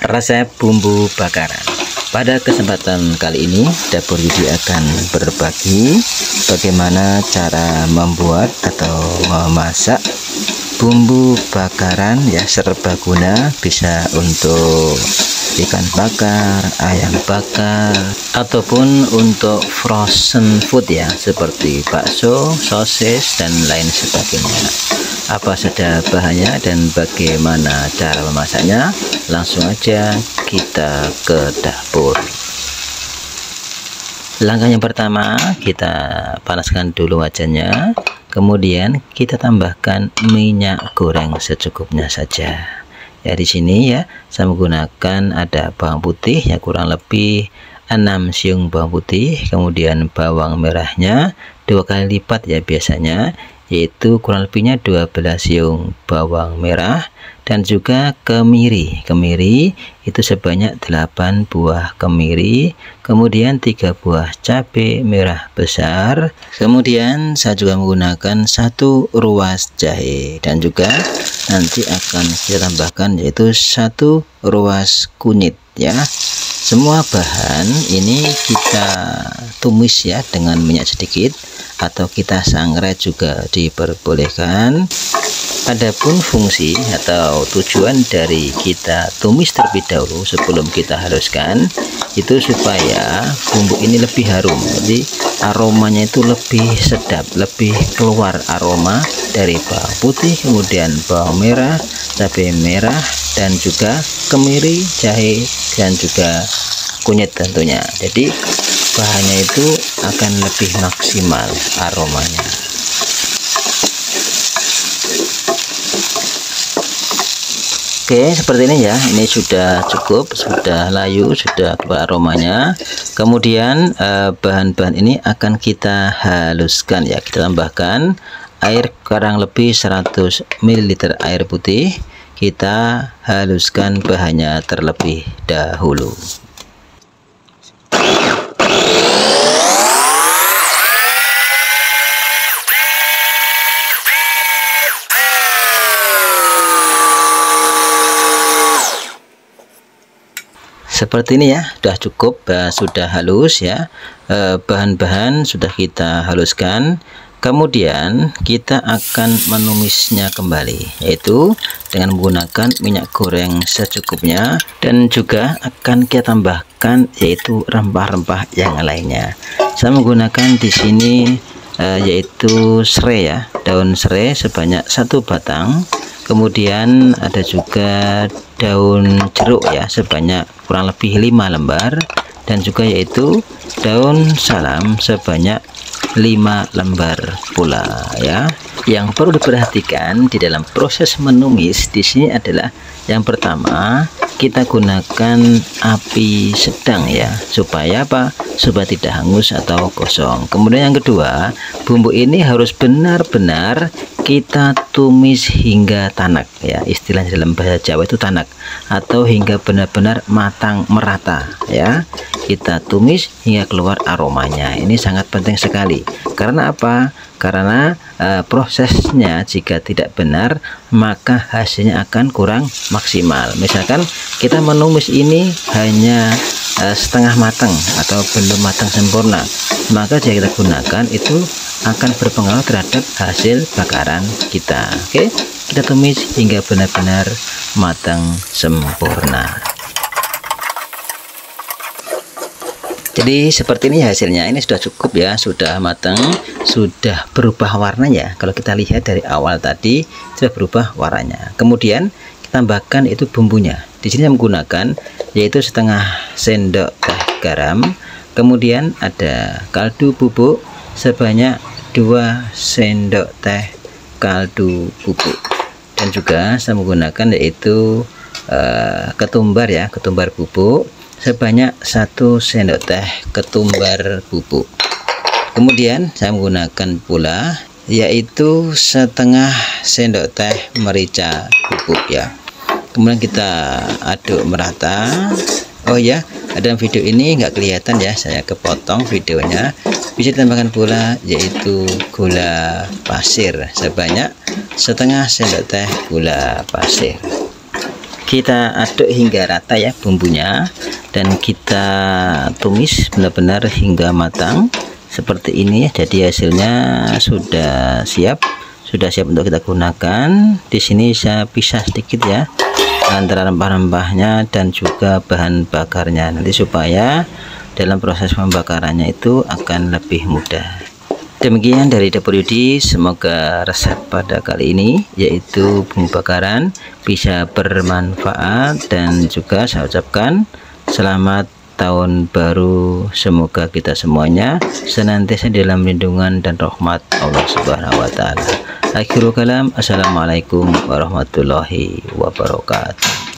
resep bumbu bakaran. Pada kesempatan kali ini Dapur Yudi akan berbagi bagaimana cara membuat atau memasak bumbu bakaran ya, serbaguna, bisa untuk ikan bakar, ayam bakar, ataupun untuk frozen food ya, seperti bakso, sosis, dan lain sebagainya. Apa saja bahannya dan bagaimana cara memasaknya? Langsung aja kita ke dapur. Langkah yang pertama, kita panaskan dulu wajannya, kemudian kita tambahkan minyak goreng secukupnya saja. Ya, di sini ya saya menggunakan ada bawang putih ya, kurang lebih 6 siung bawang putih, kemudian bawang merahnya 2 kali lipat ya biasanya, yaitu kurang lebihnya 12 siung bawang merah, dan juga kemiri itu sebanyak 8 buah kemiri, kemudian 3 buah cabai merah besar, kemudian saya juga menggunakan 1 ruas jahe, dan juga nanti akan kita tambahkan yaitu 1 ruas kunyit ya. Semua bahan ini kita tumis ya dengan minyak sedikit, atau kita sangrai juga diperbolehkan. Adapun fungsi atau tujuan dari kita tumis terlebih dahulu sebelum kita haluskan itu supaya bumbu ini lebih harum, jadi aromanya itu lebih sedap, lebih keluar aroma dari bawang putih, kemudian bawang merah, cabai merah, dan juga kemiri, jahe, dan juga kunyit tentunya. Jadi bahannya itu akan lebih maksimal aromanya. Oke, seperti ini ya. Ini sudah cukup, sudah layu, sudah keluar aromanya. Kemudian bahan-bahan ini akan kita haluskan ya. Kita tambahkan air kurang lebih 100 ml air putih. Kita haluskan bahannya terlebih dahulu. Seperti ini ya, sudah cukup, sudah halus ya, bahan-bahan sudah kita haluskan. Kemudian kita akan menumisnya kembali, yaitu dengan menggunakan minyak goreng secukupnya, dan juga akan kita tambahkan yaitu rempah-rempah yang lainnya. Saya menggunakan di sini yaitu serai ya, daun serai sebanyak 1 batang. Kemudian ada juga daun jeruk ya, sebanyak kurang lebih 5 lembar, dan juga yaitu daun salam sebanyak 5 lembar pula ya. Yang perlu diperhatikan di dalam proses menumis di sini adalah yang pertama, kita gunakan api sedang ya, supaya apa? Supaya tidak hangus atau gosong. Kemudian yang kedua, bumbu ini harus benar-benar kita tumis hingga tanak ya, istilah dalam bahasa Jawa itu tanak, atau hingga benar-benar matang merata ya. Kita tumis hingga keluar aromanya. Ini sangat penting sekali. Karena apa? Karena prosesnya jika tidak benar, maka hasilnya akan kurang maksimal. Misalkan kita menumis ini hanya setengah matang atau belum matang sempurna, maka jika kita gunakan itu akan berpengaruh terhadap hasil bakaran kita. Oke, kita tumis hingga benar-benar matang sempurna. Jadi seperti ini hasilnya. Ini sudah cukup ya, sudah matang, sudah berubah warnanya. Kalau kita lihat dari awal tadi sudah berubah warnanya. Kemudian kita tambahkan itu bumbunya. Di sini saya menggunakan yaitu setengah sendok teh garam. Kemudian ada kaldu bubuk sebanyak 2 sendok teh kaldu bubuk, dan juga saya menggunakan yaitu ketumbar ya, ketumbar bubuk sebanyak 1 sendok teh ketumbar bubuk. Kemudian saya menggunakan pula yaitu setengah sendok teh merica bubuk ya. Kemudian kita aduk merata. Oh ya, dalam video ini nggak kelihatan ya, saya kepotong videonya. Bisa ditambahkan pula yaitu gula pasir sebanyak setengah sendok teh gula pasir. kita aduk hingga rata ya bumbunya, dan kita tumis benar-benar hingga matang seperti ini ya. Jadi hasilnya sudah siap untuk kita gunakan. Di sini saya pisah sedikit ya antara rempah-rempahnya dan juga bahan bakarnya, nanti supaya dalam proses pembakarannya itu akan lebih mudah. Demikian dari Dapur Yudi, semoga resep pada kali ini yaitu bumbu bakaran bisa bermanfaat, dan juga saya ucapkan selamat tahun baru. Semoga kita semuanya senantiasa dalam lindungan dan rahmat Allah Subhanahu wa taala. Akhirul kalam, assalamualaikum warahmatullahi wabarakatuh.